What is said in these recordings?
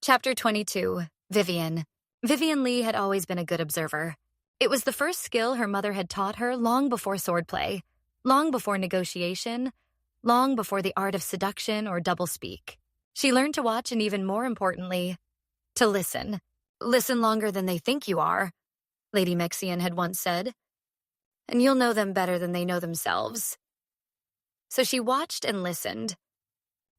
Chapter 22, Vivian. Vivian Lee had always been a good observer. It was the first skill her mother had taught her long before swordplay, long before negotiation, long before the art of seduction or doublespeak. She learned to watch and, even more importantly, to listen. Listen longer than they think you are, Lady Mexian had once said. And you'll know them better than they know themselves. So she watched and listened.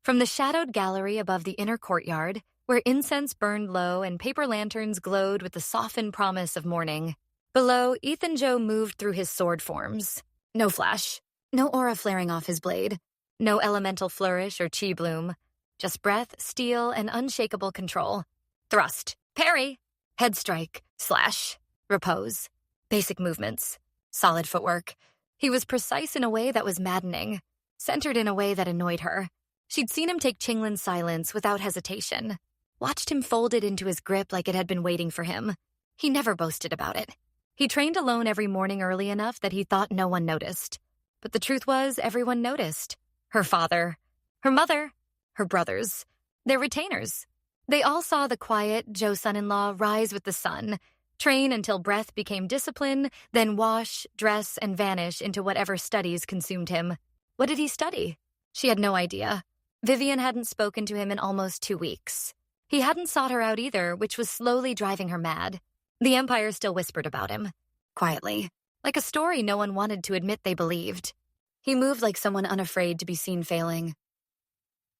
From the shadowed gallery above the inner courtyard, where incense burned low and paper lanterns glowed with the softened promise of morning, below, Ethan Joe moved through his sword forms. No flash, no aura flaring off his blade, no elemental flourish or chi bloom, just breath, steel, and unshakable control. Thrust, parry, head strike, slash, repose, basic movements, solid footwork. He was precise in a way that was maddening, centered in a way that annoyed her. She'd seen him take Qinglin's silence without hesitation, watched him fold it into his grip like it had been waiting for him. He never boasted about it. He trained alone every morning early enough that he thought no one noticed. But the truth was, everyone noticed. Her father, her mother, her brothers, their retainers. They all saw the quiet Joe son-in-law rise with the sun, train until breath became discipline, then wash, dress, and vanish into whatever studies consumed him. What did he study? She had no idea. Vivian hadn't spoken to him in almost 2 weeks. He hadn't sought her out either, which was slowly driving her mad. The Empire still whispered about him, quietly, like a story no one wanted to admit they believed. He moved like someone unafraid to be seen failing.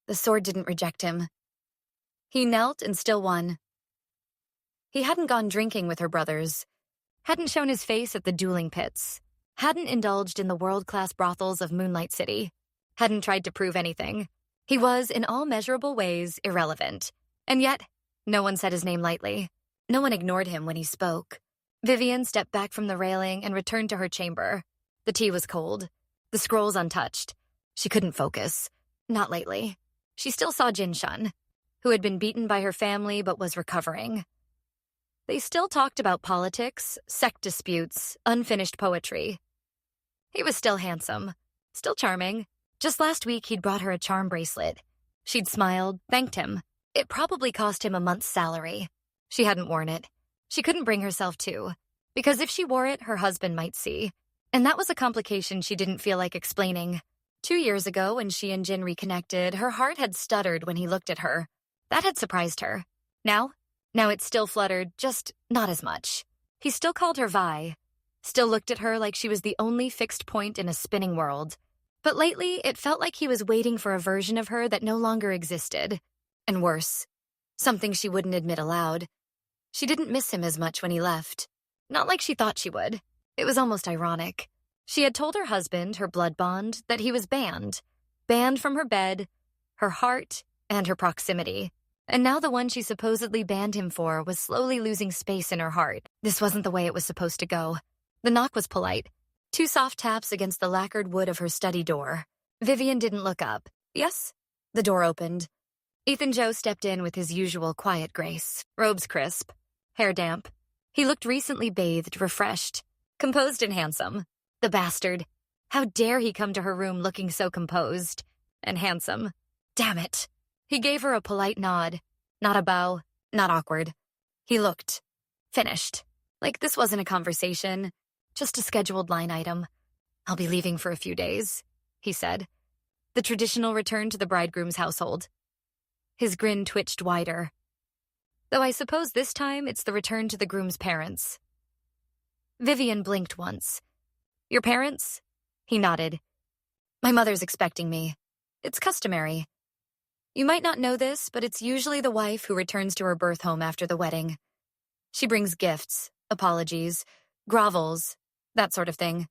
The sword didn't reject him. He knelt and still won. He hadn't gone drinking with her brothers, hadn't shown his face at the dueling pits, hadn't indulged in the world-class brothels of Moonlight City, hadn't tried to prove anything. He was, in all measurable ways, irrelevant. And yet, no one said his name lightly. No one ignored him when he spoke. Vivian stepped back from the railing and returned to her chamber. The tea was cold, the scrolls untouched. She couldn't focus. Not lately. She still saw Jin Shun, who had been beaten by her family but was recovering. They still talked about politics, sect disputes, unfinished poetry. He was still handsome, still charming. Just last week, he'd brought her a charm bracelet. She'd smiled, thanked him. It probably cost him a month's salary. She hadn't worn it. She couldn't bring herself to, because if she wore it, her husband might see. And that was a complication she didn't feel like explaining. 2 years ago, when she and Jin reconnected, her heart had stuttered when he looked at her. That had surprised her. Now it still fluttered, just not as much. He still called her Vi, still looked at her like she was the only fixed point in a spinning world. But lately, it felt like he was waiting for a version of her that no longer existed. And worse, something she wouldn't admit aloud. She didn't miss him as much when he left. Not like she thought she would. It was almost ironic. She had told her husband, her blood bond, that he was banned. Banned from her bed, her heart, and her proximity. And now the one she supposedly banned him for was slowly losing space in her heart. This wasn't the way it was supposed to go. The knock was polite. 2 soft taps against the lacquered wood of her study door. Vivian didn't look up. Yes? The door opened. Ethan Joe stepped in with his usual quiet grace. Robes crisp. Hair damp. He looked recently bathed, refreshed. Composed and handsome. The bastard. How dare he come to her room looking so composed. And handsome. Damn it. He gave her a polite nod. Not a bow. Not awkward. He looked. Finished. Like this wasn't a conversation. Just a scheduled line item. I'll be leaving for a few days, he said. The traditional return to the bridegroom's household. His grin twitched wider. Though I suppose this time it's the return to the groom's parents. Vivian blinked once. Your parents? He nodded. My mother's expecting me. It's customary. You might not know this, but it's usually the wife who returns to her birth home after the wedding. She brings gifts, apologies, grovels, that sort of thing.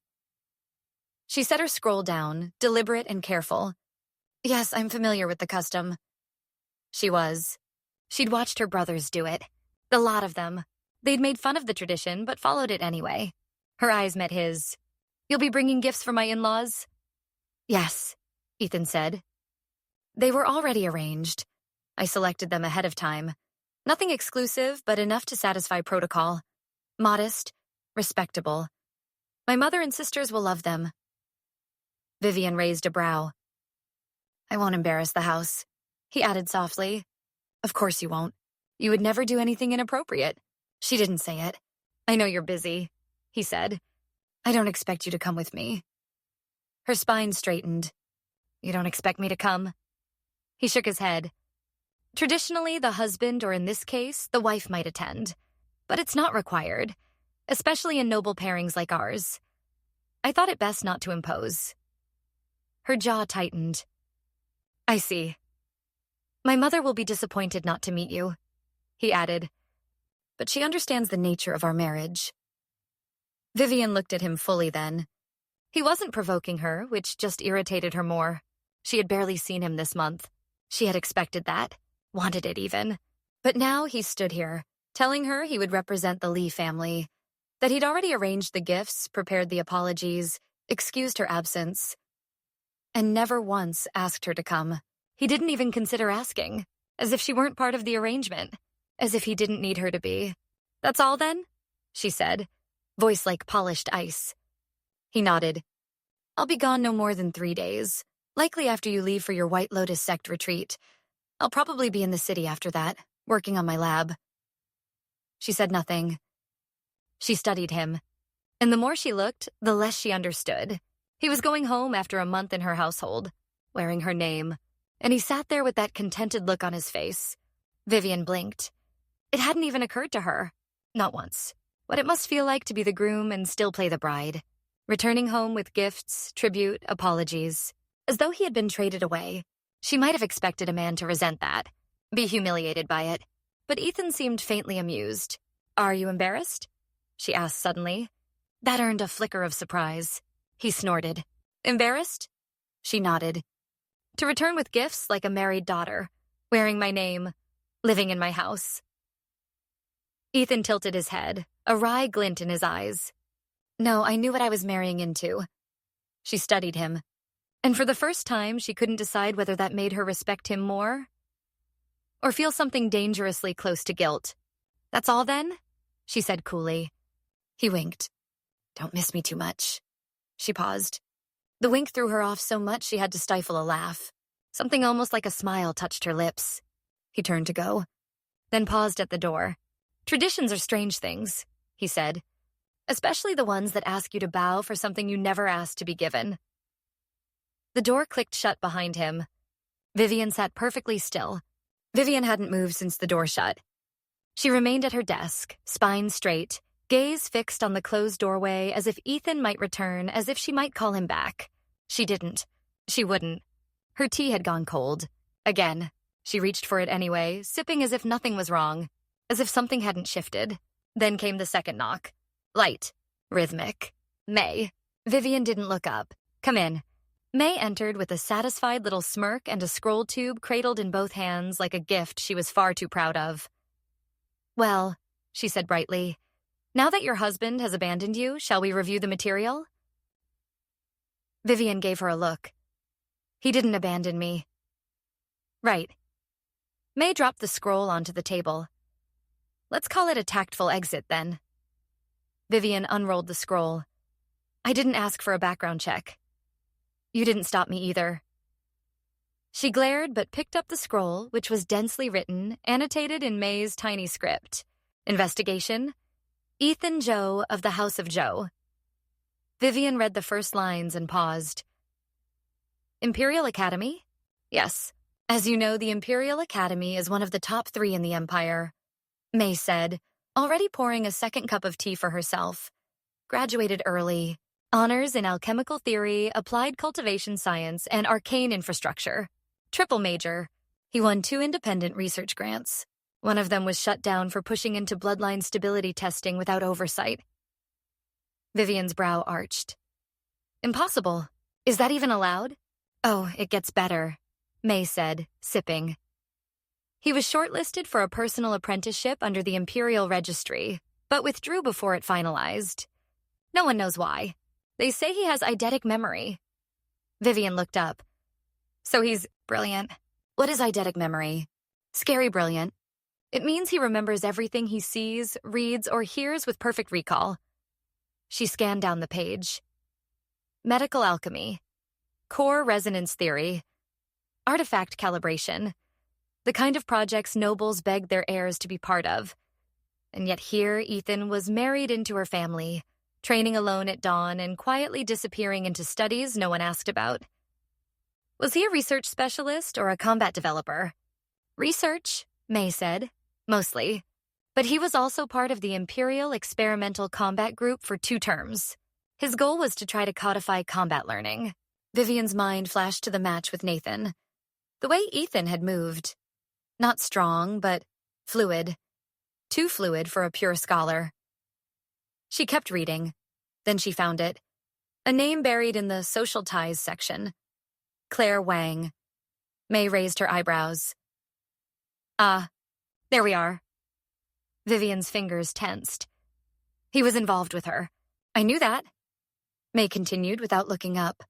She set her scroll down, deliberate and careful. Yes, I'm familiar with the custom. She was. She'd watched her brothers do it. The lot of them. They'd made fun of the tradition, but followed it anyway. Her eyes met his. You'll be bringing gifts for my in-laws? Yes, Ethan said. They were already arranged. I selected them ahead of time. Nothing exclusive, but enough to satisfy protocol. Modest, respectable. My mother and sisters will love them. Vivian raised a brow. I won't embarrass the house, he added softly. Of course you won't. You would never do anything inappropriate. She didn't say it. I know you're busy, he said. I don't expect you to come with me. Her spine straightened. You don't expect me to come? He shook his head. Traditionally, the husband, or in this case, the wife, might attend. But it's not required, especially in noble pairings like ours. I thought it best not to impose. Her jaw tightened. I see. My mother will be disappointed not to meet you, he added. But she understands the nature of our marriage. Vivian looked at him fully then. He wasn't provoking her, which just irritated her more. She had barely seen him this month. She had expected that, wanted it even. But now he stood here, telling her he would represent the Lee family, that he'd already arranged the gifts, prepared the apologies, excused her absence, and never once asked her to come. He didn't even consider asking, as if she weren't part of the arrangement, as if he didn't need her to be. That's all then? She said, voice like polished ice. He nodded. I'll be gone no more than 3 days, likely after you leave for your White Lotus sect retreat. I'll probably be in the city after that, working on my lab. She said nothing. She studied him, and the more she looked, the less she understood. He was going home after a month in her household, wearing her name, and he sat there with that contented look on his face. Vivian blinked. It hadn't even occurred to her, not once, what it must feel like to be the groom and still play the bride, returning home with gifts, tribute, apologies, as though he had been traded away. She might have expected a man to resent that, be humiliated by it, but Ethan seemed faintly amused. Are you embarrassed? She asked suddenly. That earned a flicker of surprise. He snorted. Embarrassed? She nodded. To return with gifts like a married daughter, wearing my name, living in my house. Ethan tilted his head, a wry glint in his eyes. No, I knew what I was marrying into. She studied him, and for the first time she couldn't decide whether that made her respect him more or feel something dangerously close to guilt. That's all then? She said coolly. He winked. Don't miss me too much. She paused. The wink threw her off so much she had to stifle a laugh. Something almost like a smile touched her lips. He turned to go, then paused at the door. Traditions are strange things, he said, especially the ones that ask you to bow for something you never asked to be given. The door clicked shut behind him. Vivian sat perfectly still. Vivian hadn't moved since the door shut. She remained at her desk, spine straight, gaze fixed on the closed doorway as if Ethan might return, as if she might call him back. She didn't. She wouldn't. Her tea had gone cold. Again. She reached for it anyway, sipping as if nothing was wrong, as if something hadn't shifted. Then came the second knock. Light. Rhythmic. May. Vivian didn't look up. Come in. May entered with a satisfied little smirk and a scroll tube cradled in both hands like a gift she was far too proud of. Well, she said brightly, now that your husband has abandoned you, shall we review the material? Vivian gave her a look. He didn't abandon me. Right. May dropped the scroll onto the table. Let's call it a tactful exit, then. Vivian unrolled the scroll. I didn't ask for a background check. You didn't stop me either. She glared but picked up the scroll, which was densely written, annotated in May's tiny script. Investigation. Ethan Joe of the House of Joe. Vivian read the first lines and paused. Imperial Academy? Yes. As you know, the Imperial Academy is one of the top 3 in the Empire, May said, already pouring a second cup of tea for herself. Graduated early. Honors in alchemical theory, applied cultivation science, and arcane infrastructure. Triple major. He won 2 independent research grants. One of them was shut down for pushing into bloodline stability testing without oversight. Vivian's brow arched. Impossible. Is that even allowed? Oh, it gets better, May said, sipping. He was shortlisted for a personal apprenticeship under the Imperial Registry, but withdrew before it finalized. No one knows why. They say he has eidetic memory. Vivian looked up. So he's brilliant. What is eidetic memory? Scary brilliant. It means he remembers everything he sees, reads, or hears with perfect recall. She scanned down the page. Medical alchemy. Core resonance theory. Artifact calibration. the kind of projects nobles begged their heirs to be part of. And yet here, Ethan was married into her family, training alone at dawn and quietly disappearing into studies no one asked about. Was he a research specialist or a combat developer? Research, May said, mostly. But he was also part of the Imperial Experimental Combat Group for 2 terms. His goal was to try to codify combat learning. Vivian's mind flashed to the match with Nathan. The way Ethan had moved. Not strong, but fluid. Too fluid for a pure scholar. She kept reading. Then she found it. A name buried in the social ties section. Claire Wang. May raised her eyebrows. Ah, there we are. Vivian's fingers tensed. He was involved with her. I knew that. May continued without looking up.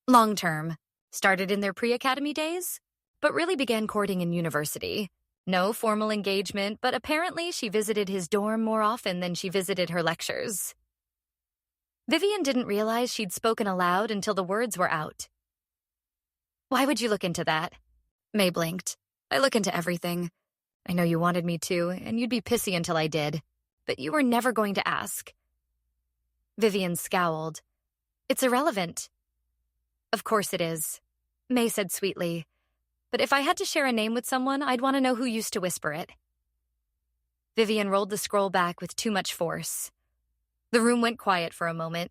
Long term. Started in their pre-academy days, but really began courting in university. No formal engagement, but apparently she visited his dorm more often than she visited her lectures. Vivian didn't realize she'd spoken aloud until the words were out. Why would you look into that? May blinked. I look into everything. I know you wanted me to, and you'd be pissy until I did, but you were never going to ask. Vivian scowled. It's irrelevant. Of course it is, May said sweetly. But if I had to share a name with someone, I'd want to know who used to whisper it. Vivian rolled the scroll back with too much force. The room went quiet for a moment.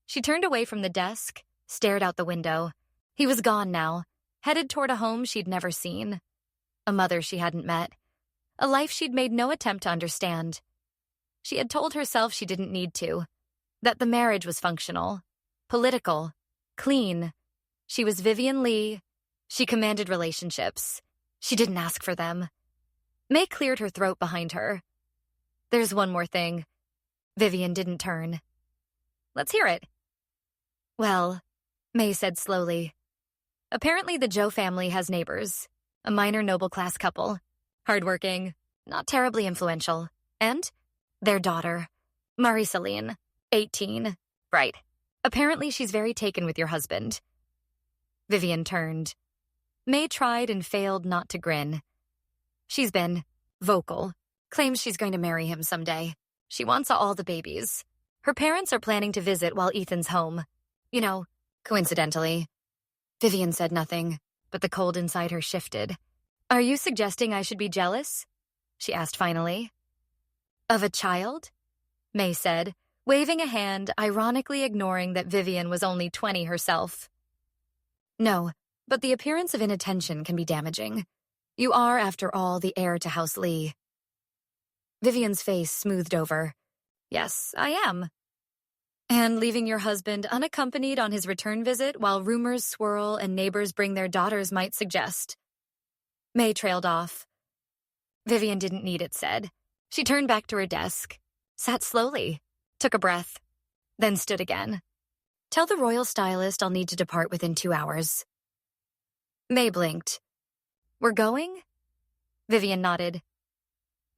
She turned away from the desk, stared out the window. He was gone now, headed toward a home she'd never seen. A mother she hadn't met. A life she'd made no attempt to understand. She had told herself she didn't need to. That the marriage was functional. Political. Clean. She was Vivian Lee. She commanded relationships. She didn't ask for them. May cleared her throat behind her. There's one more thing. Vivian didn't turn. Let's hear it. Well, May said slowly. Apparently the Joe family has neighbors. A minor noble-class couple. Hardworking. Not terribly influential. And their daughter. Marie-Celine. 18. Right. Apparently she's very taken with your husband. Vivian turned. May tried and failed not to grin. She's been vocal. Claims she's going to marry him someday. She wants all the babies. Her parents are planning to visit while Ethan's home. You know, coincidentally. Vivian said nothing, but the cold inside her shifted. Are you suggesting I should be jealous? She asked finally. Of a child? May said, waving a hand, ironically ignoring that Vivian was only 20 herself. No, but the appearance of inattention can be damaging. You are, after all, the heir to House Lee. Vivian's face smoothed over. Yes, I am. And leaving your husband unaccompanied on his return visit while rumors swirl and neighbors bring their daughters might suggest. May trailed off. Vivian didn't need it said. She turned back to her desk, sat slowly, took a breath, then stood again. Tell the royal stylist I'll need to depart within 2 hours. May blinked. We're going? Vivian nodded.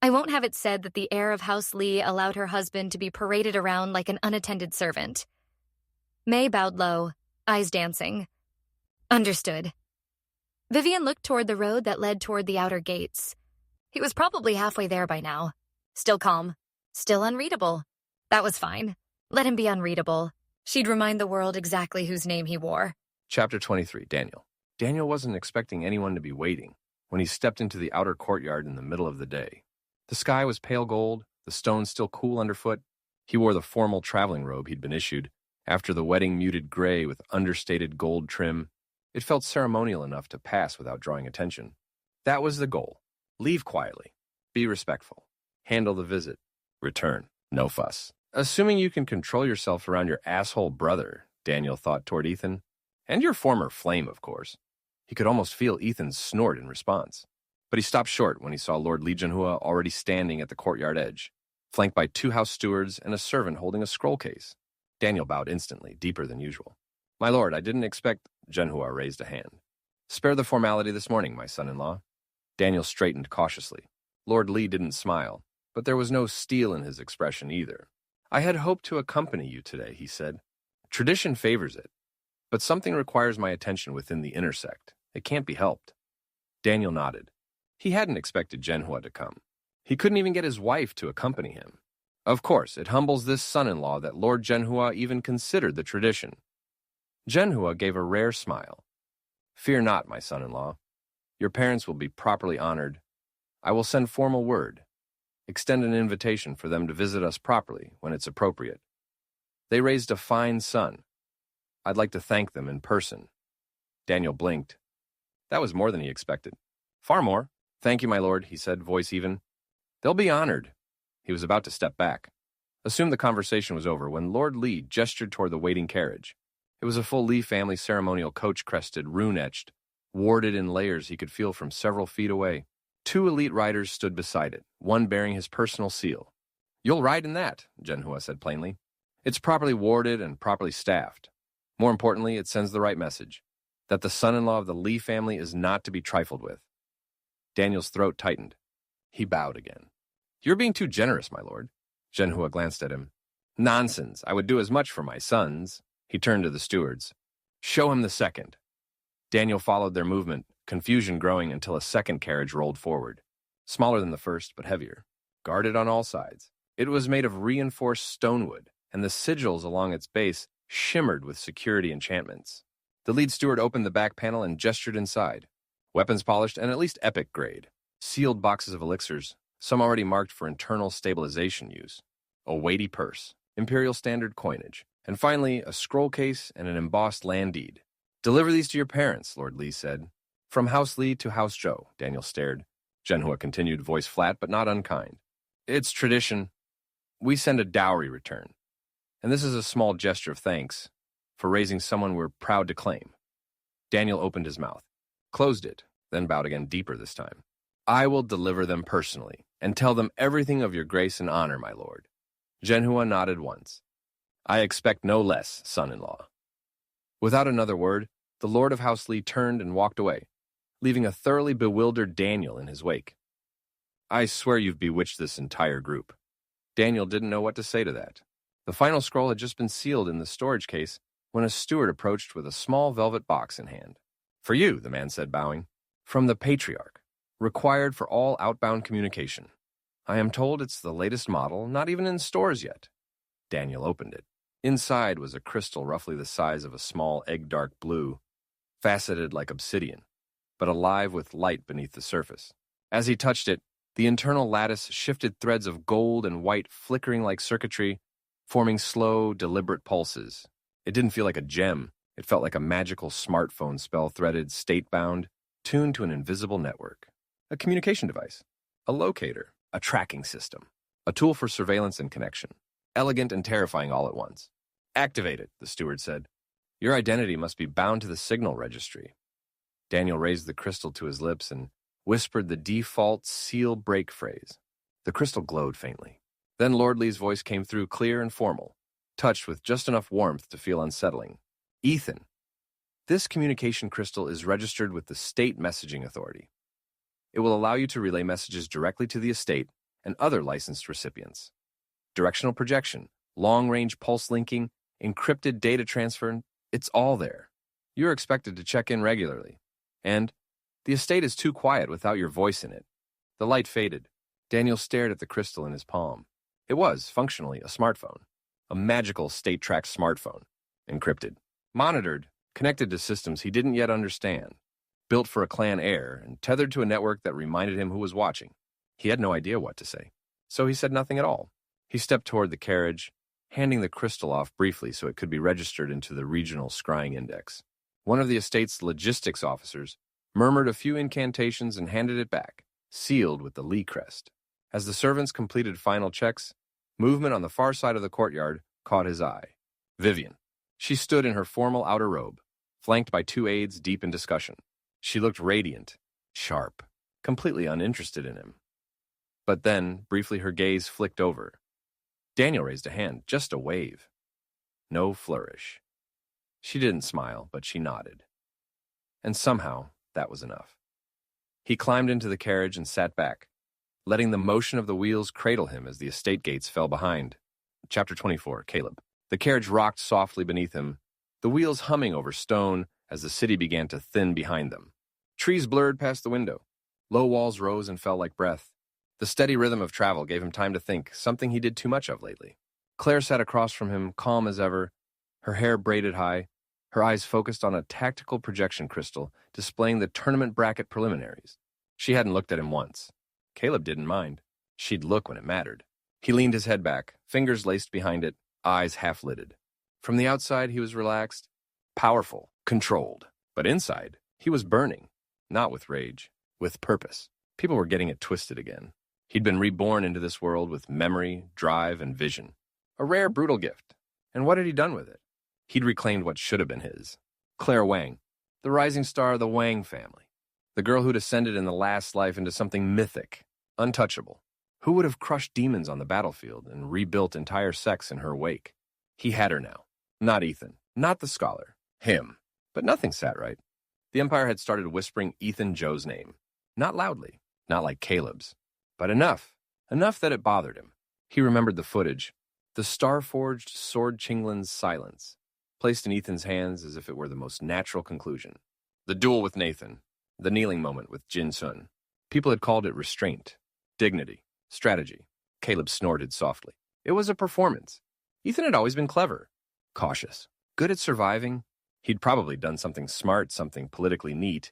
I won't have it said that the heir of House Lee allowed her husband to be paraded around like an unattended servant. May bowed low, eyes dancing. Understood. Vivian looked toward the road that led toward the outer gates. He was probably halfway there by now. Still calm. Still unreadable. That was fine. Let him be unreadable. She'd remind the world exactly whose name he wore. Chapter 23, Daniel. Daniel wasn't expecting anyone to be waiting when he stepped into the outer courtyard in the middle of the day. The sky was pale gold, the stones still cool underfoot. He wore the formal traveling robe he'd been issued. After the wedding muted gray with understated gold trim, it felt ceremonial enough to pass without drawing attention. That was the goal. Leave quietly. Be respectful. Handle the visit. Return. No fuss. Assuming you can control yourself around your asshole brother, Daniel thought toward Ethan. And your former flame, of course. He could almost feel Ethan's snort in response. But he stopped short when he saw Lord Li Junhua already standing at the courtyard edge, flanked by 2 house stewards and a servant holding a scroll case. Daniel bowed instantly, deeper than usual. My lord, I didn't expect... Junhua raised a hand. Spare the formality this morning, my son-in-law. Daniel straightened cautiously. Lord Li didn't smile, but there was no steel in his expression either. I had hoped to accompany you today, he said. Tradition favors it, but something requires my attention within the intersect. It can't be helped. Daniel nodded. He hadn't expected Zhenhua to come. He couldn't even get his wife to accompany him. Of course, it humbles this son-in-law that Lord Zhenhua even considered the tradition. Zhenhua gave a rare smile. Fear not, my son-in-law. Your parents will be properly honored. I will send formal word. Extend an invitation for them to visit us properly when it's appropriate. They raised a fine son. I'd like to thank them in person. Daniel blinked. That was more than he expected. Far more. Thank you, my lord, he said, voice even. They'll be honored. He was about to step back. Assumed the conversation was over when Lord Li gestured toward the waiting carriage. It was a full Li family ceremonial coach-crested, rune-etched, warded in layers he could feel from several feet away. 2 elite riders stood beside it, one bearing his personal seal. You'll ride in that, Zhenhua said plainly. It's properly warded and properly staffed. More importantly, it sends the right message, that the son-in-law of the Li family is not to be trifled with. Daniel's throat tightened. He bowed again. You're being too generous, my lord. Zhenhua glanced at him. Nonsense. I would do as much for my sons. He turned to the stewards. Show him the second. Daniel followed their movement, confusion growing until a second carriage rolled forward. Smaller than the first, but heavier. Guarded on all sides. It was made of reinforced stonewood, and the sigils along its base shimmered with security enchantments. The lead steward opened the back panel and gestured inside. Weapons polished and at least epic grade. Sealed boxes of elixirs, some already marked for internal stabilization use. A weighty purse, imperial standard coinage, and finally a scroll case and an embossed land deed. Deliver these to your parents, Lord Li said. From House Li to House Zhou, Daniel stared. Zhenhua continued, voice flat but not unkind. It's tradition. We send a dowry return. And this is a small gesture of thanks for raising someone we're proud to claim. Daniel opened his mouth, closed it, then bowed again deeper this time. I will deliver them personally, and tell them everything of your grace and honor, my lord. Zhenhua nodded once. I expect no less, son-in-law. Without another word, the lord of House Li turned and walked away, leaving a thoroughly bewildered Daniel in his wake. I swear you've bewitched this entire group. Daniel didn't know what to say to that. The final scroll had just been sealed in the storage case when a steward approached with a small velvet box in hand. For you, the man said, bowing. From the Patriarch. Required for all outbound communication. I am told it's the latest model, not even in stores yet. Daniel opened it. Inside was a crystal roughly the size of a small egg-dark blue, faceted like obsidian, but alive with light beneath the surface. As he touched it, the internal lattice shifted threads of gold and white flickering like circuitry, forming slow, deliberate pulses. It didn't feel like a gem. It felt like a magical smartphone spell-threaded, state-bound, tuned to an invisible network. A communication device, a locator, a tracking system, a tool for surveillance and connection. Elegant and terrifying all at once. Activate it, the steward said. Your identity must be bound to the signal registry. Daniel raised the crystal to his lips and whispered the default seal break phrase. The crystal glowed faintly. Then Lord Li's voice came through clear and formal, touched with just enough warmth to feel unsettling. Ethan, this communication crystal is registered with the State Messaging Authority. It will allow you to relay messages directly to the estate and other licensed recipients. Directional projection, long-range pulse linking, encrypted data transfer, it's all there. You're expected to check in regularly. And the estate is too quiet without your voice in it. The light faded. Daniel stared at the crystal in his palm. It was, functionally, a smartphone. A magical state-tracked smartphone. Encrypted. Monitored, connected to systems he didn't yet understand. Built for a clan heir and tethered to a network that reminded him who was watching. He had no idea what to say, so he said nothing at all. He stepped toward the carriage, handing the crystal off briefly so it could be registered into the regional scrying index. One of the estate's logistics officers murmured a few incantations and handed it back, sealed with the Li crest. As the servants completed final checks, movement on the far side of the courtyard caught his eye. Vivian. She stood in her formal outer robe, flanked by 2 aides deep in discussion. She looked radiant, sharp, completely uninterested in him. But then, briefly, her gaze flicked over. Daniel raised a hand, just a wave. No flourish. She didn't smile, but she nodded. And somehow, that was enough. He climbed into the carriage and sat back, letting the motion of the wheels cradle him as the estate gates fell behind. Chapter 24, Caleb. The carriage rocked softly beneath him, the wheels humming over stone as the city began to thin behind them. Trees blurred past the window. Low walls rose and fell like breath. The steady rhythm of travel gave him time to think, something he did too much of lately. Claire sat across from him, calm as ever, her hair braided high, her eyes focused on a tactical projection crystal displaying the tournament bracket preliminaries. She hadn't looked at him once. Caleb didn't mind. She'd look when it mattered. He leaned his head back, fingers laced behind it, eyes half-lidded. From the outside, he was relaxed, powerful, controlled. But inside, he was burning, not with rage, with purpose. People were getting it twisted again. He'd been reborn into this world with memory, drive, and vision. A rare, brutal gift. And what had he done with it? He'd reclaimed what should have been his. Claire Wang, the rising star of the Wang family. The girl who'd ascended in the last life into something mythic, untouchable. Who would have crushed demons on the battlefield and rebuilt entire sects in her wake? He had her now. Not Ethan. Not the scholar. Him. But nothing sat right. The Empire had started whispering Ethan Joe's name. Not loudly. Not like Caleb's. But enough. Enough that it bothered him. He remembered the footage. The star-forged sword Chinglin's silence, placed in Ethan's hands as if it were the most natural conclusion. The duel with Nathan. The kneeling moment with Jin Sun. People had called it restraint, dignity, strategy. Caleb snorted softly. It was a performance. Ethan had always been clever, cautious, good at surviving. He'd probably done something smart, something politically neat,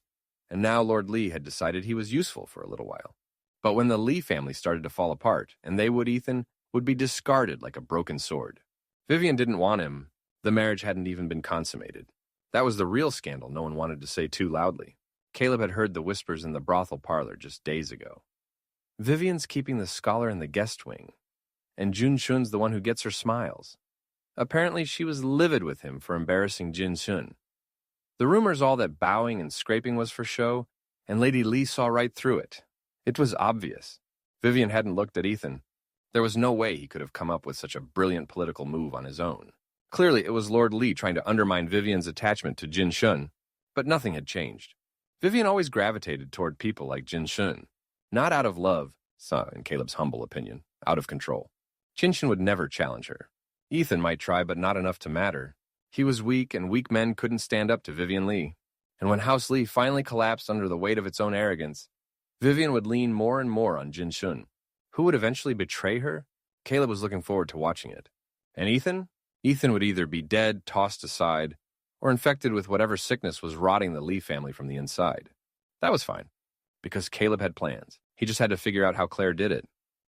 and now Lord Lee had decided he was useful for a little while. But when the Lee family started to fall apart, and Ethan would be discarded like a broken sword. Vivian didn't want him. The marriage hadn't even been consummated. That was the real scandal no one wanted to say too loudly. Caleb had heard the whispers in the brothel parlor just days ago. Vivian's keeping the scholar in the guest wing, and Jun Shun's the one who gets her smiles. Apparently she was livid with him for embarrassing Jin Shun. The rumor's all that bowing and scraping was for show, and Lady Lee saw right through it. It was obvious. Vivian hadn't looked at Ethan. There was no way he could have come up with such a brilliant political move on his own. Clearly, it was Lord Lee trying to undermine Vivian's attachment to Jin Shun, but nothing had changed. Vivian always gravitated toward people like Jin Shun, not out of love, so in Caleb's humble opinion, out of control. Jin Shun would never challenge her. Ethan might try, but not enough to matter. He was weak, and weak men couldn't stand up to Vivian Lee. And when House Lee finally collapsed under the weight of its own arrogance, Vivian would lean more and more on Jin Shun. Who would eventually betray her? Caleb was looking forward to watching it. And Ethan? Ethan would either be dead, tossed aside, or infected with whatever sickness was rotting the Lee family from the inside. That was fine, because Caleb had plans. He just had to figure out how Claire did it.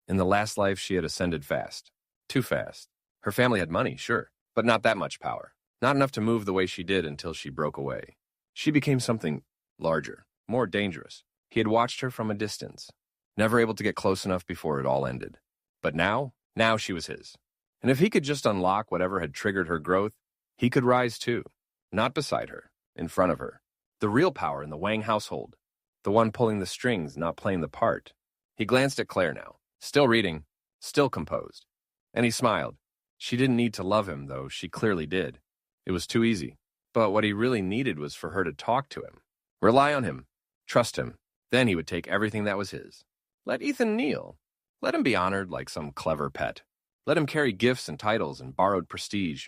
In the last life, she had ascended fast. Too fast. Her family had money, sure, but not that much power. Not enough to move the way she did until she broke away. She became something larger, more dangerous. He had watched her from a distance, never able to get close enough before it all ended. But now she was his. And if he could just unlock whatever had triggered her growth, he could rise too. Not beside her, in front of her. The real power in the Wang household. The one pulling the strings, not playing the part. He glanced at Claire now, still reading, still composed. And he smiled. She didn't need to love him, though she clearly did. It was too easy. But what he really needed was for her to talk to him. Rely on him. Trust him. Then he would take everything that was his. Let Ethan kneel. Let him be honored like some clever pet. Let him carry gifts and titles and borrowed prestige.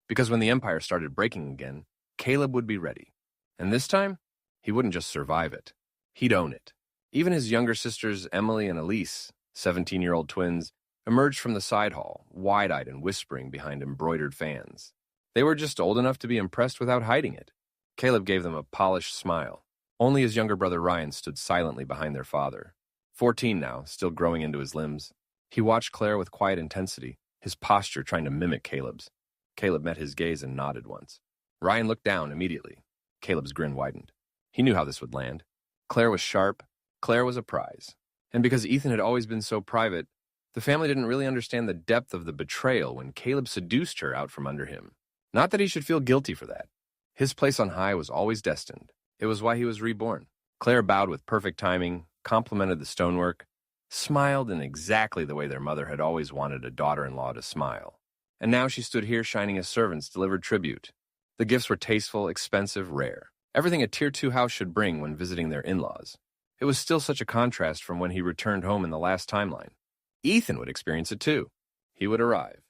Because when the Empire started breaking again, Caleb would be ready. And this time, he wouldn't just survive it. He'd own it. Even his younger sisters, Emily and Elise, 17-year-old twins, emerged from the side hall, wide-eyed and whispering behind embroidered fans. They were just old enough to be impressed without hiding it. Caleb gave them a polished smile. Only his younger brother Ryan stood silently behind their father. 14 now, still growing into his limbs. He watched Claire with quiet intensity, his posture trying to mimic Caleb's. Caleb met his gaze and nodded once. Ryan looked down immediately. Caleb's grin widened. He knew how this would land. Claire was sharp. Claire was a prize. And because Ethan had always been so private, the family didn't really understand the depth of the betrayal when Caleb seduced her out from under him. Not that he should feel guilty for that. His place on high was always destined. It was why he was reborn. Claire bowed with perfect timing, complimented the stonework, smiled in exactly the way their mother had always wanted a daughter-in-law to smile. And now she stood here shining as servants delivered tribute. The gifts were tasteful, expensive, rare. Everything a Tier 2 house should bring when visiting their in-laws. It was still such a contrast from when he returned home in the last timeline. Ethan would experience it too. He would arrive.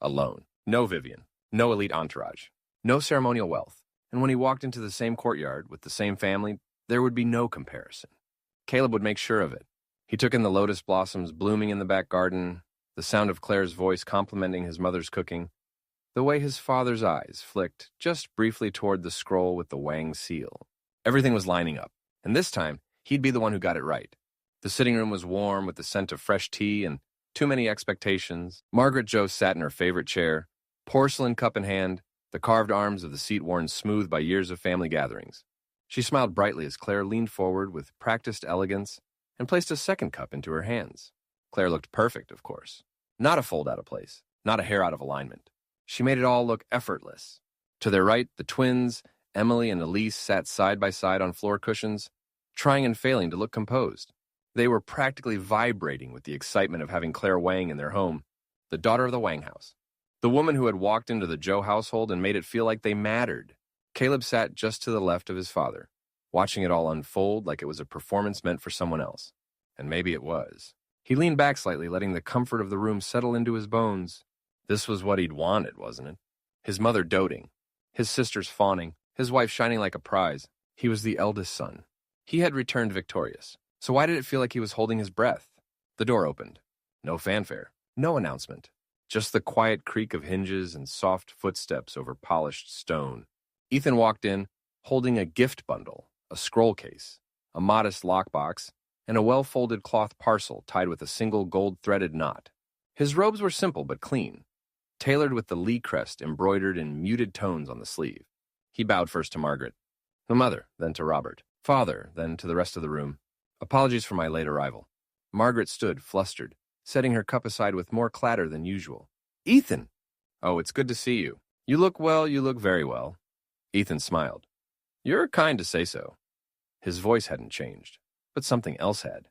Alone. No Vivian. No elite entourage. No ceremonial wealth. And when he walked into the same courtyard with the same family, There would be no comparison. Caleb would make sure of it. He took in the lotus blossoms blooming in the back garden, the sound of Claire's voice complimenting his mother's cooking, the way his father's eyes flicked just briefly toward the scroll with the Wang seal. Everything was lining up, and this time, he'd be the one who got it right. The sitting room was warm with the scent of fresh tea and too many expectations. Margaret Jo sat in her favorite chair, porcelain cup in hand, the carved arms of the seat worn smooth by years of family gatherings. She smiled brightly as Claire leaned forward with practiced elegance and placed a second cup into her hands. Claire looked perfect, of course. Not a fold out of place, not a hair out of alignment. She made it all look effortless. To their right, the twins, Emily and Elise, sat side by side on floor cushions, trying and failing to look composed. They were practically vibrating with the excitement of having Claire Wang in their home, the daughter of the Wang house. The woman who had walked into the Jo household and made it feel like they mattered. Caleb sat just to the left of his father, watching it all unfold like it was a performance meant for someone else. And maybe it was. He leaned back slightly, letting the comfort of the room settle into his bones. This was what he'd wanted, wasn't it? His mother doting, his sisters fawning, his wife shining like a prize. He was the eldest son. He had returned victorious. So why did it feel like he was holding his breath? The door opened. No fanfare, no announcement. Just the quiet creak of hinges and soft footsteps over polished stone. Ethan walked in, holding a gift bundle, a scroll case, a modest lockbox, and a well-folded cloth parcel tied with a single gold-threaded knot. His robes were simple but clean, tailored with the Lee crest embroidered in muted tones on the sleeve. He bowed first to Margaret, the mother, then to Robert, father, then to the rest of the room. Apologies for my late arrival. Margaret stood, flustered, setting her cup aside with more clatter than usual. Ethan! Oh, it's good to see you. You look well, you look very well. Ethan smiled. You're kind to say so. His voice hadn't changed, but something else had.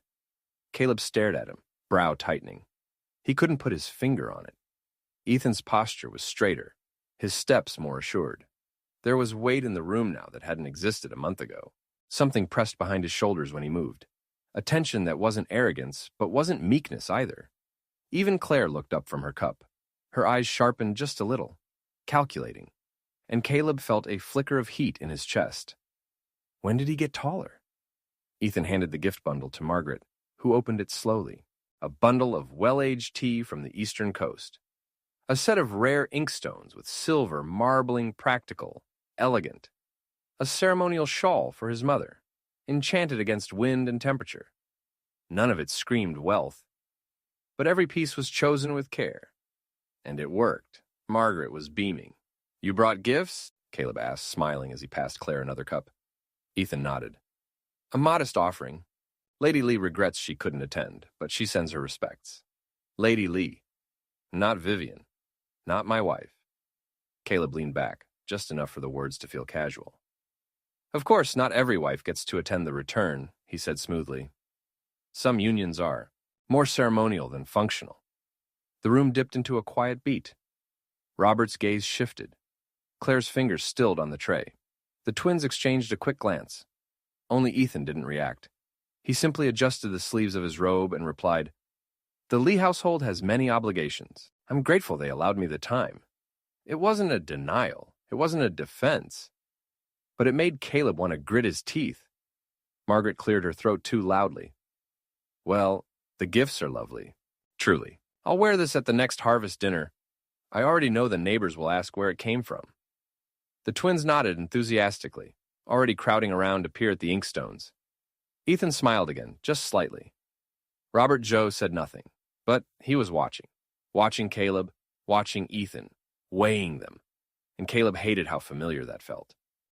Caleb stared at him, brow tightening. He couldn't put his finger on it. Ethan's posture was straighter, his steps more assured. There was weight in the room now that hadn't existed a month ago. Something pressed behind his shoulders when he moved. A tension that wasn't arrogance, but wasn't meekness either. Even Claire looked up from her cup. Her eyes sharpened just a little, calculating. And Caleb felt a flicker of heat in his chest. When did he get taller? Ethan handed the gift bundle to Margaret, who opened it slowly. A bundle of well-aged tea from the eastern coast. A set of rare inkstones with silver marbling practical, elegant. A ceremonial shawl for his mother, enchanted against wind and temperature. None of it screamed wealth, but every piece was chosen with care. And it worked. Margaret was beaming. You brought gifts? Caleb asked, smiling as he passed Claire another cup. Ethan nodded. A modest offering. Lady Lee regrets she couldn't attend, but she sends her respects. Lady Lee. Not Vivian. Not my wife. Caleb leaned back, just enough for the words to feel casual. Of course, not every wife gets to attend the return, he said smoothly. Some unions are, more ceremonial than functional. The room dipped into a quiet beat. Robert's gaze shifted. Claire's fingers stilled on the tray. The twins exchanged a quick glance. Only Ethan didn't react. He simply adjusted the sleeves of his robe and replied, The Lee household has many obligations. I'm grateful they allowed me the time. It wasn't a denial. It wasn't a defense. But it made Caleb want to grit his teeth. Margaret cleared her throat too loudly. Well, the gifts are lovely. Truly. I'll wear this at the next harvest dinner. I already know the neighbors will ask where it came from. The twins nodded enthusiastically, already crowding around to peer at the inkstones. Ethan smiled again, just slightly. Robert Jo said nothing, but he was watching. Watching Caleb, watching Ethan, weighing them. And Caleb hated how familiar that felt.